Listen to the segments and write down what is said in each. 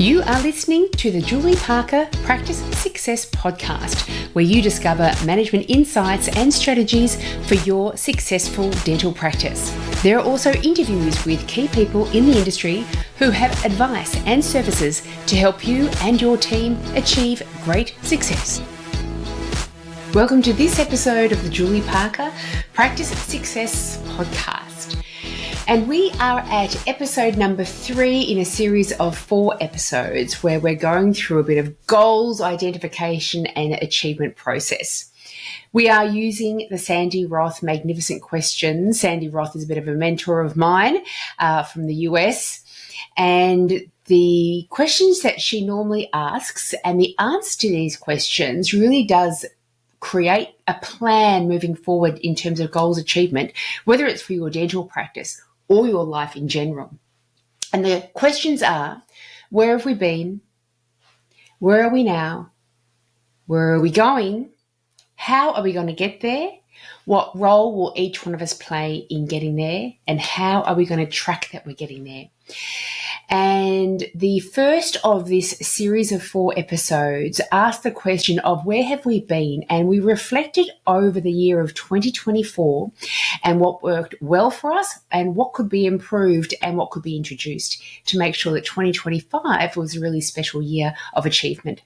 You are listening to the Julie Parker Practice Success Podcast, where you discover management insights and strategies for your successful dental practice. There are also interviews with key people in the industry who have advice and services to help you and your team achieve great success. Welcome to this episode of the Julie Parker Practice Success Podcast. And we are at episode number 3 in a series of 4 episodes where we're going through a bit of goals identification and achievement process. We are using the Sandy Roth Magnificent Questions. Sandy Roth is a bit of a mentor of mine from the US. And the questions that she normally asks and the answer to these questions really does create a plan moving forward in terms of goals achievement, whether it's for your dental practice or your life in general. And the questions are, where have we been? Where are we now? Where are we going? How are we going to get there? What role will each one of us play in getting there? And how are we going to track that we're getting there? And the first of this series of 4 episodes asked the question of where have we been? And we reflected over the year of 2024 and what worked well for us and what could be improved and what could be introduced to make sure that 2025 was a really special year of achievement.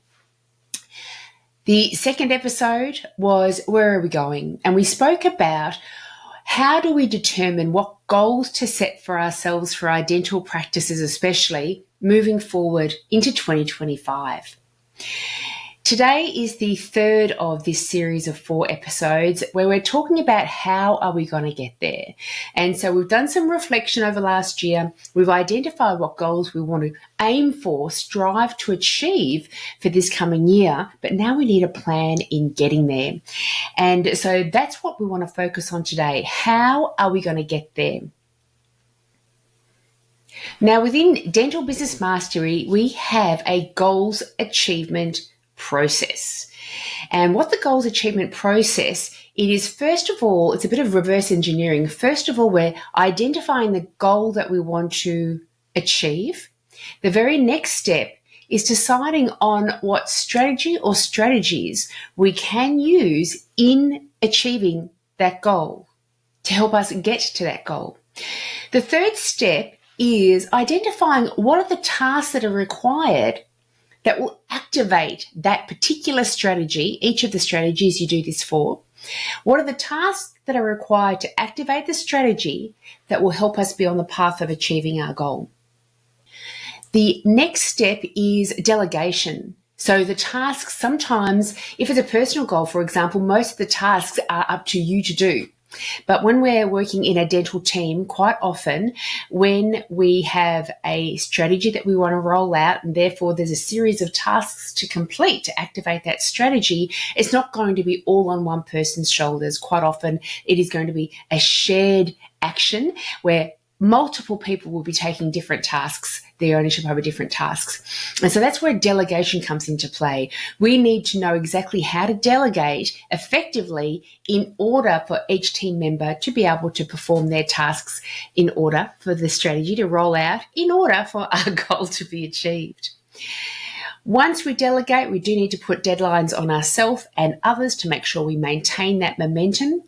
The second episode was where are we going? And we spoke about how do we determine what goals to set for ourselves, for our dental practices especially, moving forward into 2025. Today is the third of this series of 4 episodes where we're talking about how are we going to get there. And so we've done some reflection over last year. We've identified what goals we want to aim for, strive to achieve for this coming year, but now we need a plan in getting there. And so that's what we want to focus on today. How are we going to get there? Now, within Dental Business Mastery, we have a goals achievement process. And what the goals achievement process, it is first of all, it's a bit of reverse engineering. First of all, we're identifying the goal that we want to achieve. The very next step is deciding on what strategy or strategies we can use in achieving that goal to help us get to that goal. The third step is identifying what are the tasks that are required that will activate that particular strategy, each of the strategies you do this for. What are the tasks that are required to activate the strategy that will help us be on the path of achieving our goal? The next step is delegation. So the tasks, sometimes, if it's a personal goal, for example, most of the tasks are up to you to do. But when we're working in a dental team, quite often when we have a strategy that we want to roll out and therefore there's a series of tasks to complete to activate that strategy, it's not going to be all on one person's shoulders. Quite often it is going to be a shared action where multiple people will be taking different tasks, their ownership over different tasks. And so that's where delegation comes into play. We need to know exactly how to delegate effectively in order for each team member to be able to perform their tasks in order for the strategy to roll out, in order for our goal to be achieved. Once we delegate, we do need to put deadlines on ourselves and others to make sure we maintain that momentum.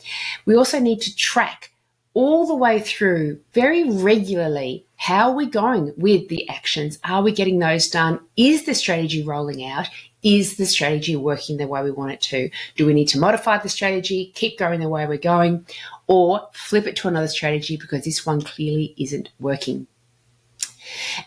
We also need to track all the way through very regularly, how are we going with the actions? Are we getting those done? Is the strategy rolling out? Is the strategy working the way we want it to? Do we need to modify the strategy, keep going the way we're going, or flip it to another strategy because this one clearly isn't working?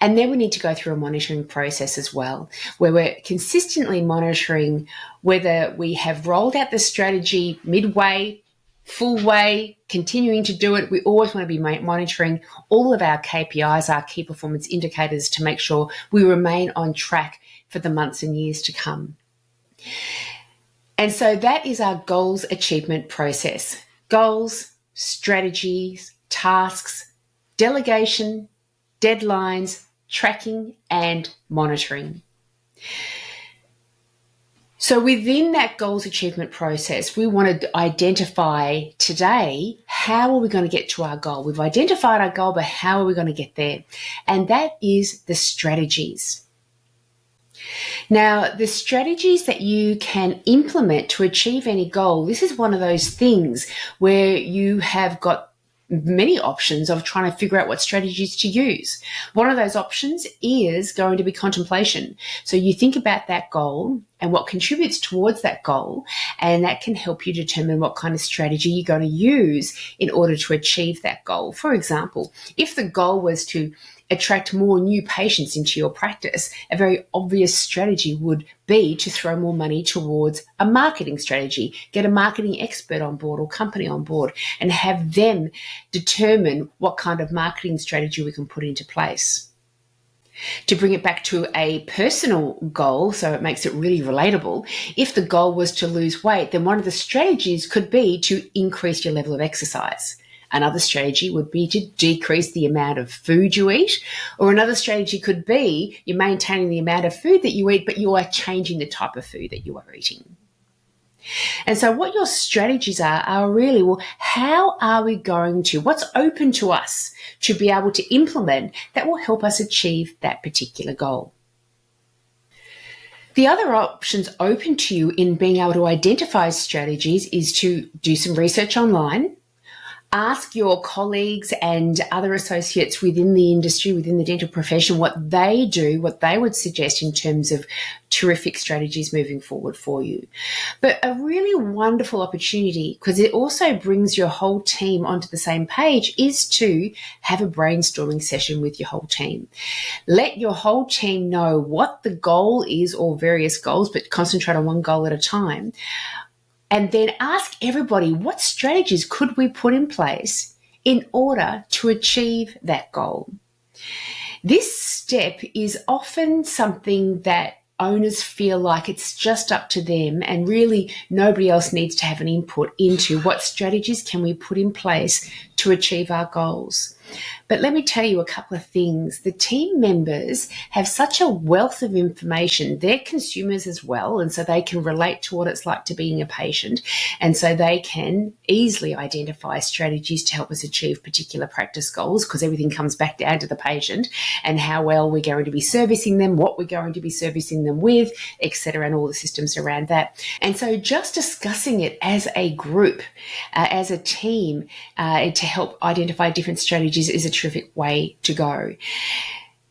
And then we need to go through a monitoring process as well, where we're consistently monitoring whether we have rolled out the strategy midway, full way, continuing to do it. We always want to be monitoring all of our KPIs, our key performance indicators, to make sure we remain on track for the months and years to come. And so that is our goals achievement process. Goals, strategies, tasks, delegation, deadlines, tracking, and monitoring. So within that goals achievement process, we want to identify today, how are we going to get to our goal? We've identified our goal, but how are we going to get there? And that is the strategies. Now, the strategies that you can implement to achieve any goal, this is one of those things where you have got many options of trying to figure out what strategies to use. One of those options is going to be contemplation. So you think about that goal and what contributes towards that goal, and that can help you determine what kind of strategy you're going to use in order to achieve that goal. For example, if the goal was to attract more new patients into your practice, a very obvious strategy would be to throw more money towards a marketing strategy, get a marketing expert on board or company on board, and have them determine what kind of marketing strategy we can put into place. To bring it back to a personal goal, so it makes it really relatable, if the goal was to lose weight, then one of the strategies could be to increase your level of exercise. Another strategy would be to decrease the amount of food you eat, or another strategy could be you're maintaining the amount of food that you eat, but you are changing the type of food that you are eating. And so what your strategies are really, well, how are we going to, what's open to us to be able to implement that will help us achieve that particular goal? The other options open to you in being able to identify strategies is to do some research online. Ask your colleagues and other associates within the industry, within the dental profession, what they do, what they would suggest in terms of terrific strategies moving forward for you. But a really wonderful opportunity, because it also brings your whole team onto the same page, is to have a brainstorming session with your whole team. Let your whole team know what the goal is, or various goals, but concentrate on one goal at a time. And then ask everybody, what strategies could we put in place in order to achieve that goal? This step is often something that owners feel like it's just up to them, and really nobody else needs to have an input into what strategies can we put in place to achieve our goals. But let me tell you a couple of things. The team members have such a wealth of information. They're consumers as well, and so they can relate to what it's like to being a patient. And so they can easily identify strategies to help us achieve particular practice goals, because everything comes back down to the patient and how well we're going to be servicing them, what we're going to be servicing them with, etc., and all the systems around that. And so just discussing it as a group, as a team, to help identify different strategies is a terrific way to go.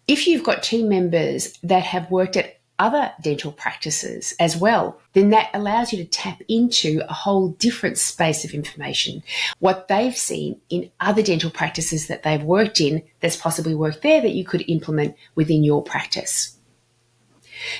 If you've got team members that have worked at other dental practices as well, then that allows you to tap into a whole different space of information. What they've seen in other dental practices that they've worked in that's possibly worked there that you could implement within your practice.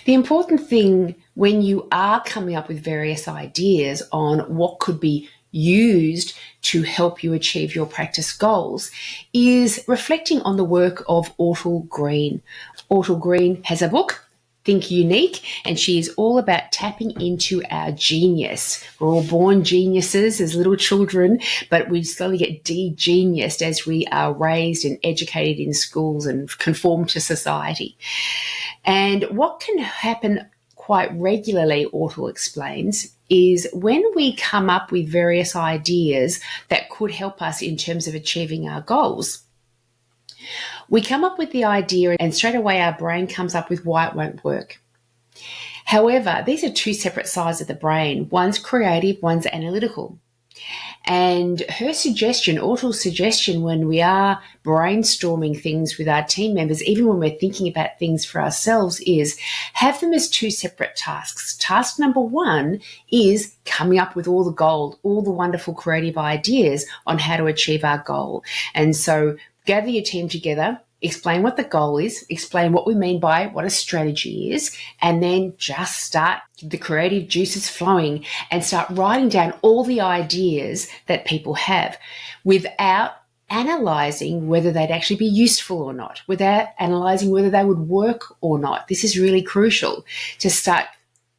The important thing when you are coming up with various ideas on what could be used to help you achieve your practice goals is reflecting on the work of Ortal Green. Ortal Green has a book, Think Unique, and she is all about tapping into our genius. We're all born geniuses as little children, but we slowly get de-geniused as we are raised and educated in schools and conform to society. And what can happen quite regularly, Ortal explains, is when we come up with various ideas that could help us in terms of achieving our goals, we come up with the idea and straight away our brain comes up with why it won't work. However, these are two separate sides of the brain. One's creative, one's analytical. And her suggestion, Ortal's suggestion, when we are brainstorming things with our team members, even when we're thinking about things for ourselves, is have them as two separate tasks. Task number one is coming up with all the gold, all the wonderful creative ideas on how to achieve our goal. And so gather your team together, explain what the goal is, explain what we mean by what a strategy is, and then just start the creative juices flowing and start writing down all the ideas that people have without analysing whether they'd actually be useful or not, without analysing whether they would work or not. This is really crucial, to start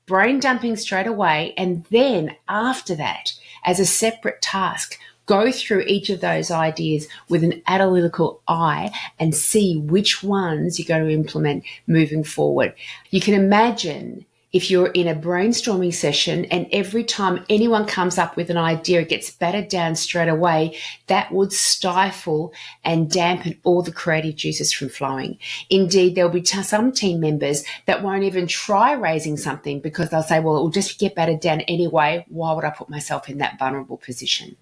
brain dumping straight away, and then after that, as a separate task, go through each of those ideas with an analytical eye and see which ones you're going to implement moving forward. You can imagine if you're in a brainstorming session and every time anyone comes up with an idea, it gets battered down straight away, that would stifle and dampen all the creative juices from flowing. Indeed, there'll be some team members that won't even try raising something because they'll say, well, it will just get battered down anyway. Why would I put myself in that vulnerable position?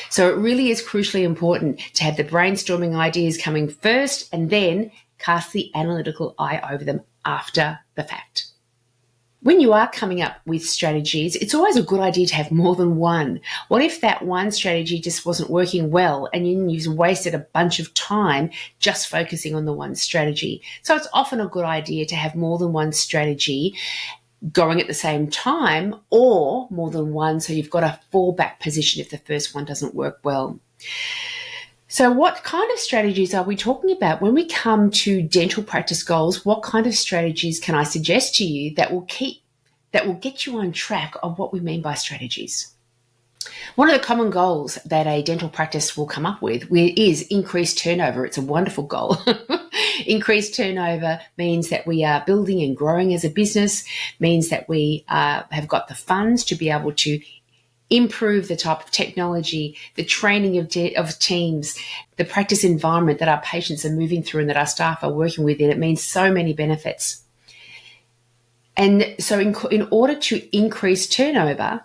So it really is crucially important to have the brainstorming ideas coming first and then cast the analytical eye over them after the fact. When you are coming up with strategies, it's always a good idea to have more than one. What if that one strategy just wasn't working well and you've wasted a bunch of time just focusing on the one strategy? So it's often a good idea to have more than one strategy going at the same time, or more than one so you've got a fallback position if the first one doesn't work well. So what kind of strategies are we talking about? When we come to dental practice goals, what kind of strategies can I suggest to you that will get you on track of what we mean by strategies? One of the common goals that a dental practice will come up with is increased turnover. It's a wonderful goal. Increased turnover means that we are building and growing as a business, means that we have got the funds to be able to improve the type of technology, the training of teams, the practice environment that our patients are moving through and that our staff are working within. It means so many benefits. And so in order to increase turnover,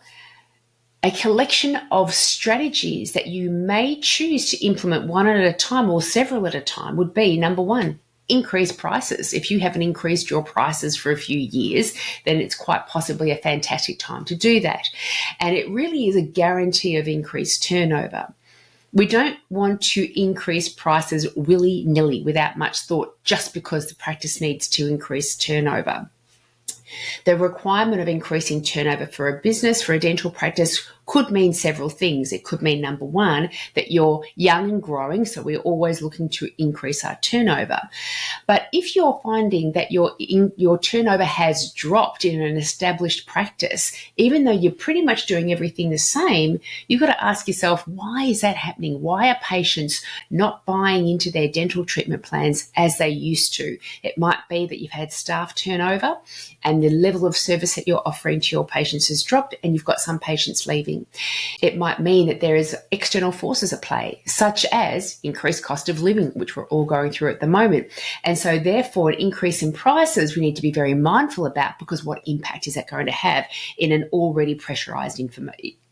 a collection of strategies that you may choose to implement one at a time or several at a time would be, number one, increase prices. If you haven't increased your prices for a few years, then it's quite possibly a fantastic time to do that. And it really is a guarantee of increased turnover. We don't want to increase prices willy-nilly without much thought just because the practice needs to increase turnover. The requirement of increasing turnover for a business, for a dental practice, could mean several things. It could mean, number one, that you're young and growing, so we're always looking to increase our turnover. But if you're finding that your turnover has dropped in an established practice, even though you're pretty much doing everything the same, you've got to ask yourself, why is that happening? Why are patients not buying into their dental treatment plans as they used to? It might be that you've had staff turnover and the level of service that you're offering to your patients has dropped and you've got some patients leaving. It might mean that there is external forces at play, such as increased cost of living, which we're all going through at the moment. And so therefore, an increase in prices we need to be very mindful about, because what impact is that going to have in an already pressurized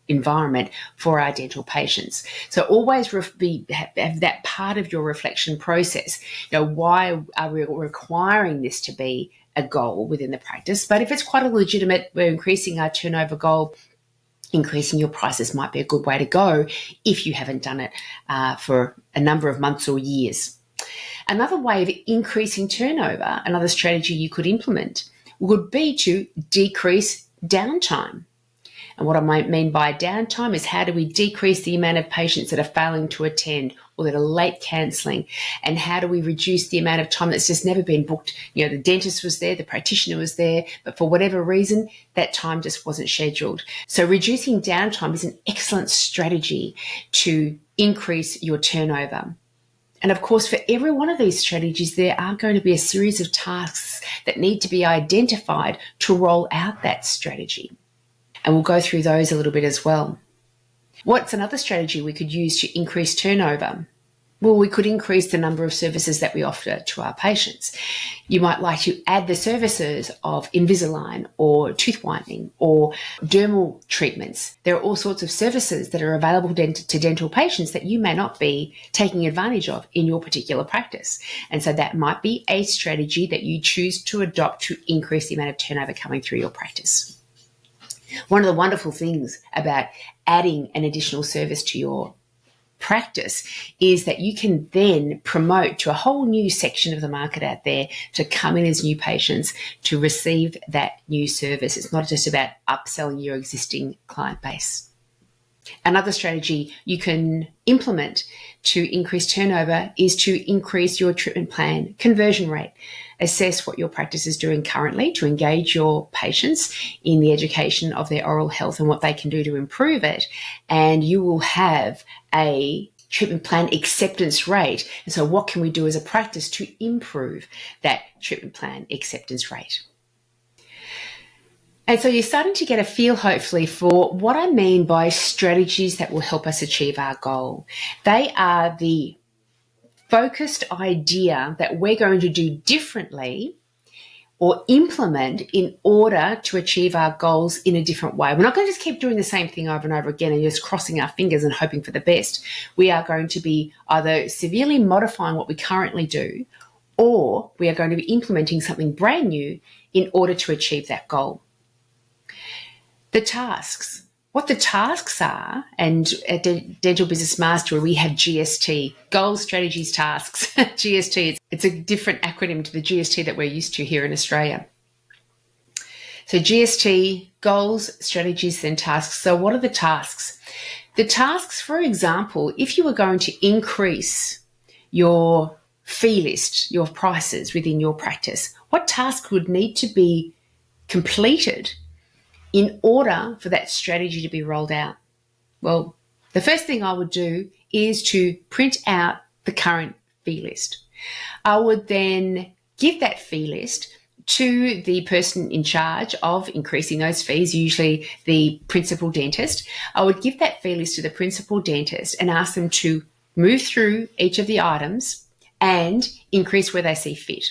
environment for our dental patients? So always have that part of your reflection process. Why are we requiring this to be a goal within the practice? But if it's quite a legitimate, we're increasing our turnover goal, increasing your prices might be a good way to go if you haven't done it for a number of months or years. Another way of increasing turnover, another strategy you could implement, would be to decrease downtime. And what I might mean by downtime is, how do we decrease the amount of patients that are failing to attend or that are late cancelling? And how do we reduce the amount of time that's just never been booked? The dentist was there, the practitioner was there, but for whatever reason, that time just wasn't scheduled. So reducing downtime is an excellent strategy to increase your turnover. And of course, for every one of these strategies, there are going to be a series of tasks that need to be identified to roll out that strategy. And we'll go through those a little bit as well. What's another strategy we could use to increase turnover? Well, we could increase the number of services that we offer to our patients. You might like to add the services of Invisalign or tooth whitening or dermal treatments. There are all sorts of services that are available to dental patients that you may not be taking advantage of in your particular practice. And so that might be a strategy that you choose to adopt to increase the amount of turnover coming through your practice. One of the wonderful things about adding an additional service to your practice is that you can then promote to a whole new section of the market out there to come in as new patients to receive that new service. It's not just about upselling your existing client base. Another strategy you can implement to increase turnover is to increase your treatment plan conversion rate. Assess what your practice is doing currently to engage your patients in the education of their oral health and what they can do to improve it. And you will have a treatment plan acceptance rate. And so what can we do as a practice to improve that treatment plan acceptance rate? And so you're starting to get a feel, hopefully, for what I mean by strategies that will help us achieve our goal. They are the focused idea that we're going to do differently or implement in order to achieve our goals in a different way. We're not going to just keep doing the same thing over and over again and just crossing our fingers and hoping for the best. We are going to be either severely modifying what we currently do, or we are going to be implementing something brand new in order to achieve that goal. The tasks. What the tasks are, and at Dental Business Mastery, we have GST, Goals, Strategies, Tasks. GST, it's a different acronym to the GST that we're used to here in Australia. So GST, Goals, Strategies, then Tasks. So what are the tasks? The tasks, for example, if you were going to increase your fee list, your prices within your practice, what task would need to be completed in order for that strategy to be rolled out? Well, the first thing I would do is to print out the current fee list. I would then give that fee list to the person in charge of increasing those fees, usually the principal dentist. I would give that fee list to the principal dentist and ask them to move through each of the items and increase where they see fit.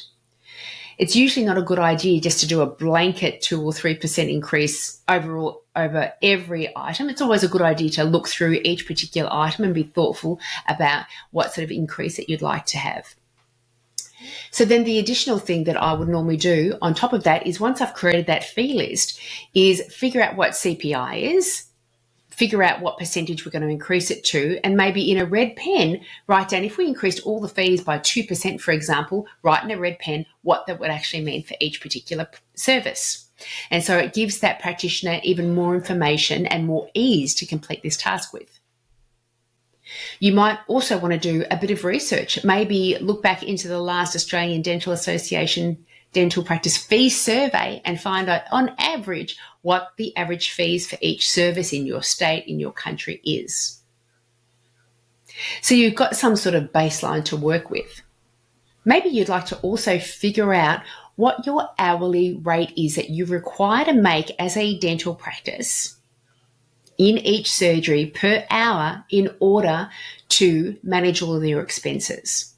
It's usually not a good idea just to do a blanket 2 or 3% increase overall over every item. It's always a good idea to look through each particular item and be thoughtful about what sort of increase that you'd like to have. So then the additional thing that I would normally do on top of that is, once I've created that fee list, is figure out what CPI is, figure out what percentage we're going to increase it to, and maybe in a red pen, write down, if we increased all the fees by 2%, for example, write in a red pen what that would actually mean for each particular service. And so it gives that practitioner even more information and more ease to complete this task with. You might also want to do a bit of research, maybe look back into the last Australian Dental Association dental practice fee survey and find out on average what the average fees for each service in your state, in your country is. So you've got some sort of baseline to work with. Maybe you'd like to also figure out what your hourly rate is that you require to make as a dental practice in each surgery per hour in order to manage all of your expenses.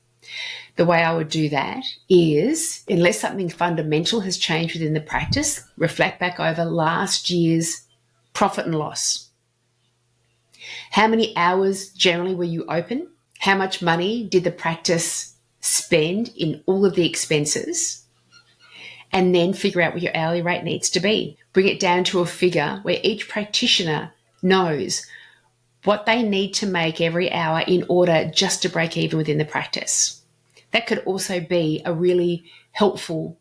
The way I would do that is, unless something fundamental has changed within the practice, reflect back over last year's profit and loss. How many hours generally were you open? How much money did the practice spend in all of the expenses? And then figure out what your hourly rate needs to be. Bring it down to a figure where each practitioner knows what they need to make every hour in order just to break even within the practice. That could also be a really helpful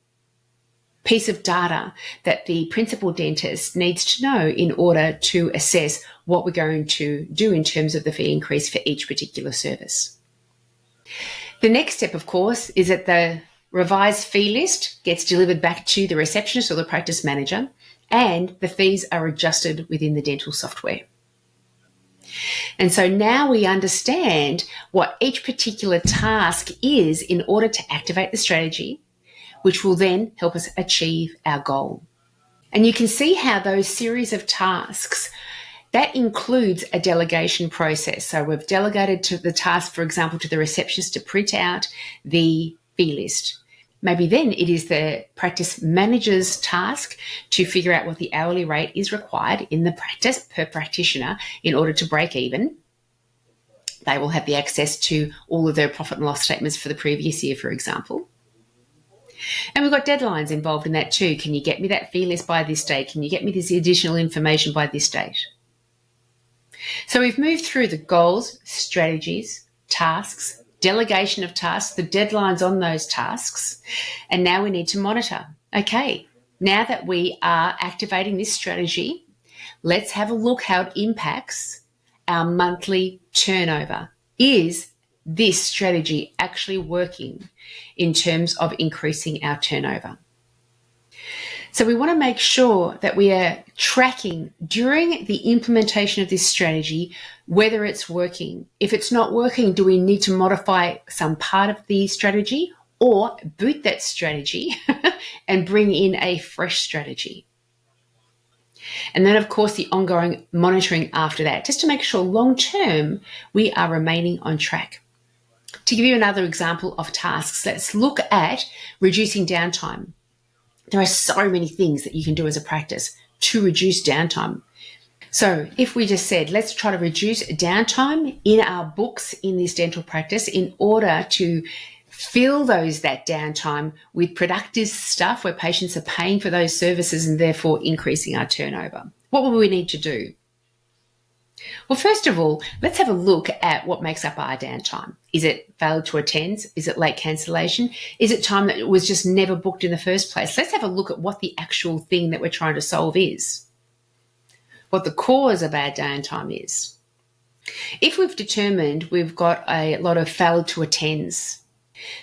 piece of data that the principal dentist needs to know in order to assess what we're going to do in terms of the fee increase for each particular service. The next step, of course, is that the revised fee list gets delivered back to the receptionist or the practice manager, and the fees are adjusted within the dental software. And so now we understand what each particular task is in order to activate the strategy, which will then help us achieve our goal. And you can see how those series of tasks, that includes a delegation process. So we've delegated to the task, for example, to the receptionist to print out the fee list. Maybe then it is the practice manager's task to figure out what the hourly rate is required in the practice per practitioner in order to break even. They will have the access to all of their profit and loss statements for the previous year, for example. And we've got deadlines involved in that too. Can you get me that fee list by this date? Can you get me this additional information by this date? So we've moved through the goals, strategies, tasks, delegation of tasks, the deadlines on those tasks, and now we need to monitor. Okay, now that we are activating this strategy, let's have a look how it impacts our monthly turnover. Is this strategy actually working in terms of increasing our turnover? So we want to make sure that we are tracking during the implementation of this strategy whether it's working. If it's not working, do we need to modify some part of the strategy or boot that strategy and bring in a fresh strategy? And then, of course, the ongoing monitoring after that, just to make sure long term we are remaining on track. To give you another example of tasks, let's look at reducing downtime. There are so many things that you can do as a practice to reduce downtime. So if we just said, let's try to reduce downtime in our books in this dental practice in order to fill that downtime with productive stuff where patients are paying for those services and therefore increasing our turnover. What will we need to do? Well, first of all, let's have a look at what makes up our downtime. Is it failure to attend? Is it late cancellation? Is it time that was just never booked in the first place? Let's have a look at what the actual thing that we're trying to solve is, what the cause of our downtime is. If we've determined we've got a lot of failure to attends,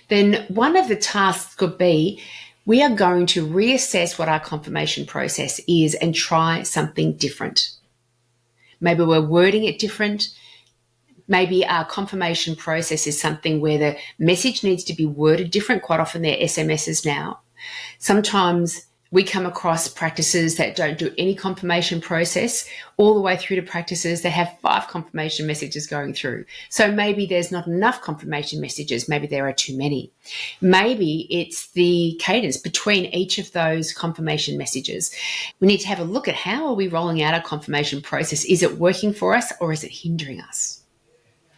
then one of the tasks could be we are going to reassess what our confirmation process is and try something different. Maybe we're wording it different. Maybe our confirmation process is something where the message needs to be worded different. Quite often they're SMSs now. Sometimes we come across practices that don't do any confirmation process, all the way through to practices that have 5 confirmation messages going through. So maybe there's not enough confirmation messages. Maybe there are too many. Maybe it's the cadence between each of those confirmation messages. We need to have a look at how are we rolling out our confirmation process. Is it working for us or is it hindering us?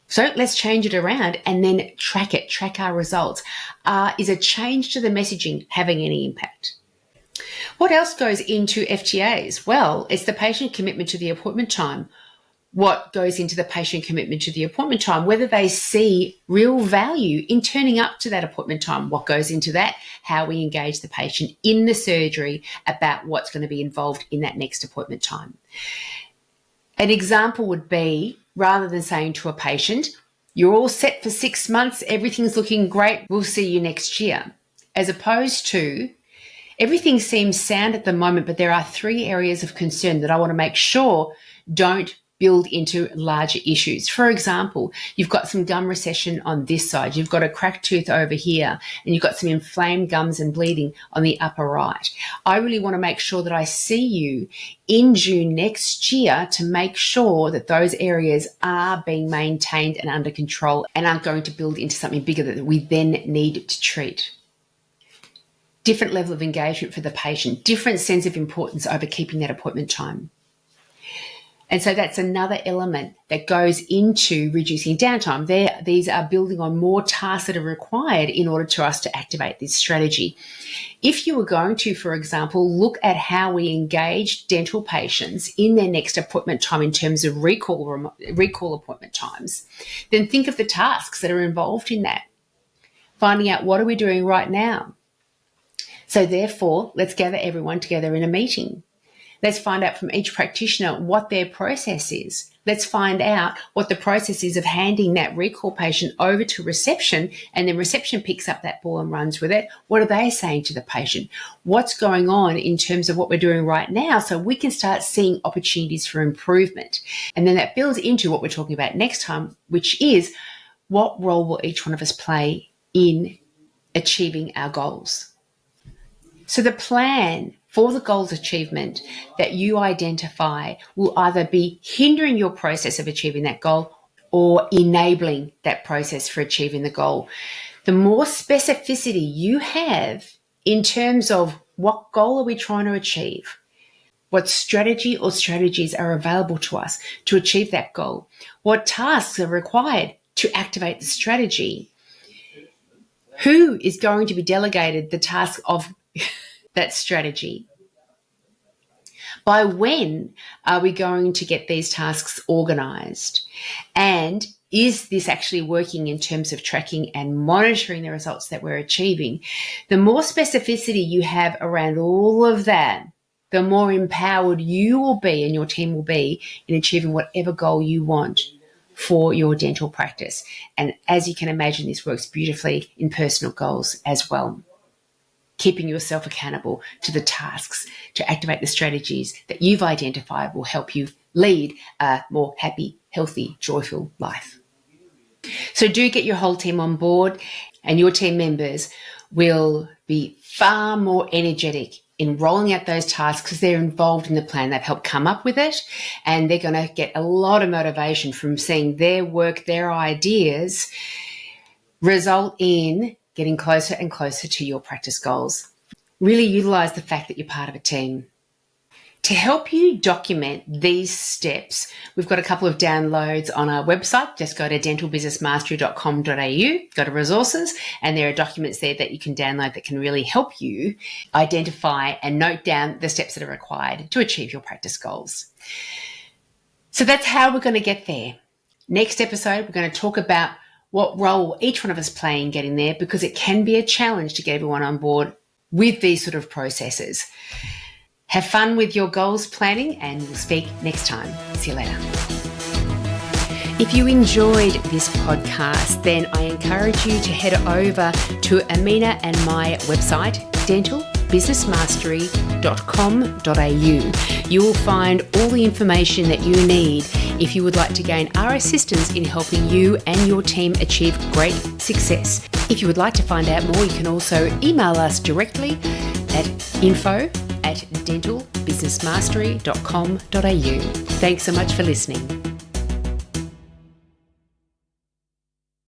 So let's change it around and then track it, track our results. Is a change to the messaging having any impact? What else goes into FTAs? Well, it's the patient commitment to the appointment time. What goes into the patient commitment to the appointment time? Whether they see real value in turning up to that appointment time. What goes into that? How we engage the patient in the surgery about what's going to be involved in that next appointment time. An example would be, rather than saying to a patient, you're all set for 6 months, everything's looking great, we'll see you next year, as opposed to, everything seems sound at the moment, but there are 3 areas of concern that I want to make sure don't build into larger issues. For example, you've got some gum recession on this side, you've got a cracked tooth over here, and you've got some inflamed gums and bleeding on the upper right. I really want to make sure that I see you in June next year to make sure that those areas are being maintained and under control and aren't going to build into something bigger that we then need to treat. Different level of engagement for the patient, different sense of importance over keeping that appointment time. And so that's another element that goes into reducing downtime. These are building on more tasks that are required in order for us to activate this strategy. If you were going to, for example, look at how we engage dental patients in their next appointment time in terms of recall appointment times, then think of the tasks that are involved in that. Finding out what are we doing right now. So therefore, let's gather everyone together in a meeting. Let's find out from each practitioner what their process is. Let's find out what the process is of handing that recall patient over to reception, and then reception picks up that ball and runs with it. What are they saying to the patient? What's going on in terms of what we're doing right now so we can start seeing opportunities for improvement? And then that builds into what we're talking about next time, which is what role will each one of us play in achieving our goals? So the plan for the goals achievement that you identify will either be hindering your process of achieving that goal or enabling that process for achieving the goal. The more specificity you have in terms of what goal are we trying to achieve, what strategy or strategies are available to us to achieve that goal, what tasks are required to activate the strategy, who is going to be delegated the task of that strategy? By when are we going to get these tasks organised? And is this actually working in terms of tracking and monitoring the results that we're achieving? The more specificity you have around all of that, the more empowered you will be and your team will be in achieving whatever goal you want for your dental practice. And as you can imagine, this works beautifully in personal goals as well. Keeping yourself accountable to the tasks to activate the strategies that you've identified will help you lead a more happy, healthy, joyful life. So do get your whole team on board, and your team members will be far more energetic in rolling out those tasks because they're involved in the plan. They've helped come up with it, and they're going to get a lot of motivation from seeing their work, their ideas result in getting closer and closer to your practice goals. Really utilize the fact that you're part of a team. To help you document these steps, we've got a couple of downloads on our website. Just go to dentalbusinessmastery.com.au, go to resources, and there are documents there that you can download that can really help you identify and note down the steps that are required to achieve your practice goals. So that's how we're going to get there. Next episode, we're going to talk about what role each one of us play in getting there, because it can be a challenge to get everyone on board with these sort of processes. Have fun with your goals planning, and we'll speak next time. See you later. If you enjoyed this podcast, then I encourage you to head over to Amina and my website, dentalbusinessmastery.com.au. You will find all the information that you need if you would like to gain our assistance in helping you and your team achieve great success. If you would like to find out more, you can also email us directly at info@dentalbusinessmastery.com.au. Thanks so much for listening.